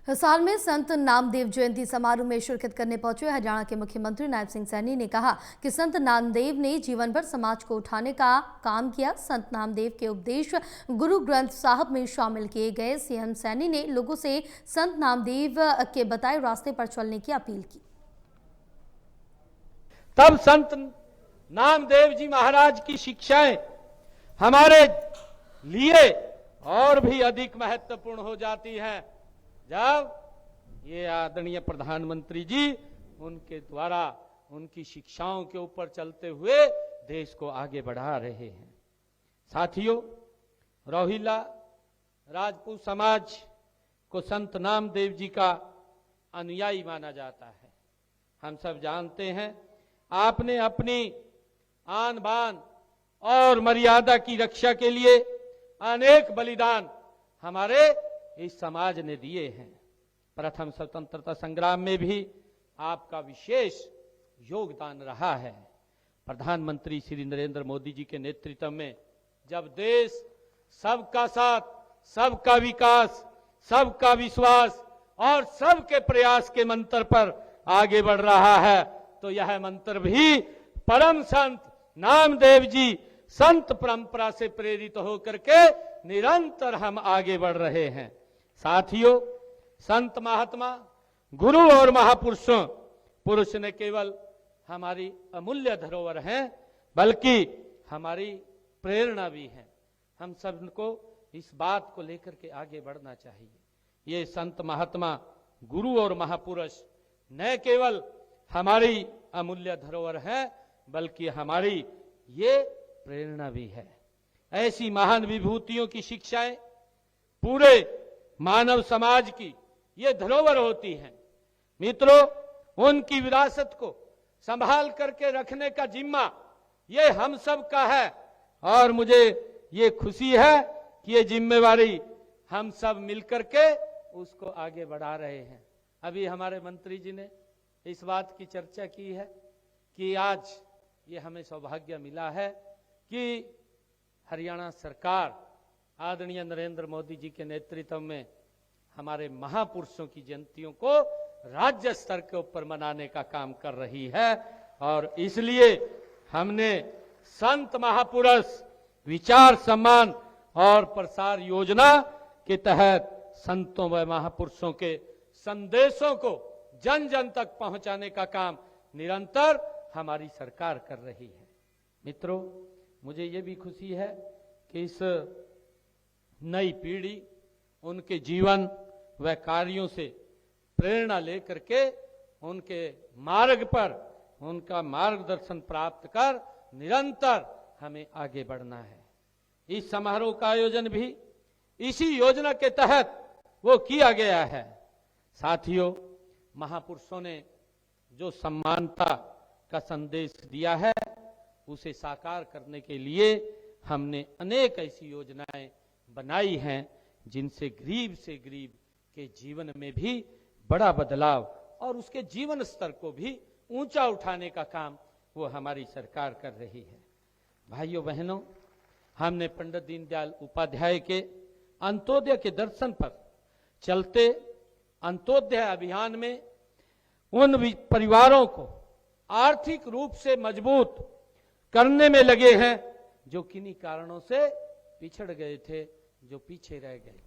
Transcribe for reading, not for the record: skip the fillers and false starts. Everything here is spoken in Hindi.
हिसार में संत नामदेव जयंती समारोह में शिरकत करने पहुंचे हरियाणा के मुख्यमंत्री नायब सिंह सैनी ने कहा कि संत नामदेव ने जीवन भर समाज को उठाने का काम किया। संत नामदेव के उपदेश गुरु ग्रंथ साहब में शामिल किए गए। सीएम सैनी ने लोगों से संत नामदेव के बताए रास्ते पर चलने की अपील की। तब संत नामदेव जी महाराज की शिक्षाएं हमारे लिए और भी अधिक महत्वपूर्ण हो जाती हैं जब ये आदरणीय प्रधानमंत्री जी उनके द्वारा उनकी शिक्षाओं के ऊपर चलते हुए देश को आगे बढ़ा रहे हैं। साथियों, रोहिला राजपूत समाज को संत नामदेव जी का अनुयायी माना जाता है। हम सब जानते हैं आपने अपनी आन बान और मर्यादा की रक्षा के लिए अनेक बलिदान हमारे इस समाज ने दिए हैं। प्रथम स्वतंत्रता संग्राम में भी आपका विशेष योगदान रहा है। प्रधानमंत्री श्री नरेंद्र मोदी जी के नेतृत्व में जब देश सबका साथ, सबका विकास, सबका विश्वास और सबके प्रयास के मंत्र पर आगे बढ़ रहा है तो यह मंत्र भी परम संत नामदेव जी संत परंपरा से प्रेरित होकर के निरंतर हम आगे बढ़ रहे हैं। साथियों, संत महात्मा गुरु और महापुरुषों पुरुष ने केवल हमारी अमूल्य धरोहर हैं बल्कि हमारी प्रेरणा भी है। हम सबको इस बात को लेकर के आगे बढ़ना चाहिए। ये संत महात्मा गुरु और महापुरुष न केवल हमारी अमूल्य धरोहर है बल्कि हमारी ये प्रेरणा भी है। ऐसी महान विभूतियों की शिक्षाएं पूरे मानव समाज की ये धरोहर होती हैं। मित्रों, उनकी विरासत को संभाल करके रखने का जिम्मा ये हम सब का है और मुझे ये खुशी है कि ये जिम्मेवारी हम सब मिलकर के उसको आगे बढ़ा रहे हैं। अभी हमारे मंत्री जी ने इस बात की चर्चा की है कि आज ये हमें सौभाग्य मिला है कि हरियाणा सरकार आदरणीय नरेंद्र मोदी जी के नेतृत्व में हमारे महापुरुषों की जयंतियों को राज्य स्तर के ऊपर मनाने का काम कर रही है और इसलिए हमने संत महापुरुष विचार सम्मान और प्रसार योजना के तहत संतों व महापुरुषों के संदेशों को जन जन तक पहुंचाने का काम निरंतर हमारी सरकार कर रही है। मित्रों, मुझे ये भी खुशी है कि इस नई पीढ़ी उनके जीवन व कार्यों से प्रेरणा लेकर के उनके मार्ग पर उनका मार्गदर्शन प्राप्त कर निरंतर हमें आगे बढ़ना है। इस समारोह का आयोजन भी इसी योजना के तहत वो किया गया है। साथियों, महापुरुषों ने जो समानता का संदेश दिया है उसे साकार करने के लिए हमने अनेक ऐसी योजनाएं बनाई हैं जिनसे गरीब से गरीब के जीवन में भी बड़ा बदलाव और उसके जीवन स्तर को भी ऊंचा उठाने का काम वो हमारी सरकार कर रही है। भाइयों बहनों, हमने पंडित दीनदयाल उपाध्याय के अंत्योदय के दर्शन पर चलते अंत्योदय अभियान में उन परिवारों को आर्थिक रूप से मजबूत करने में लगे हैं जो किन्हीं कारणों से पिछड़ गए थे, जो पीछे रह गए।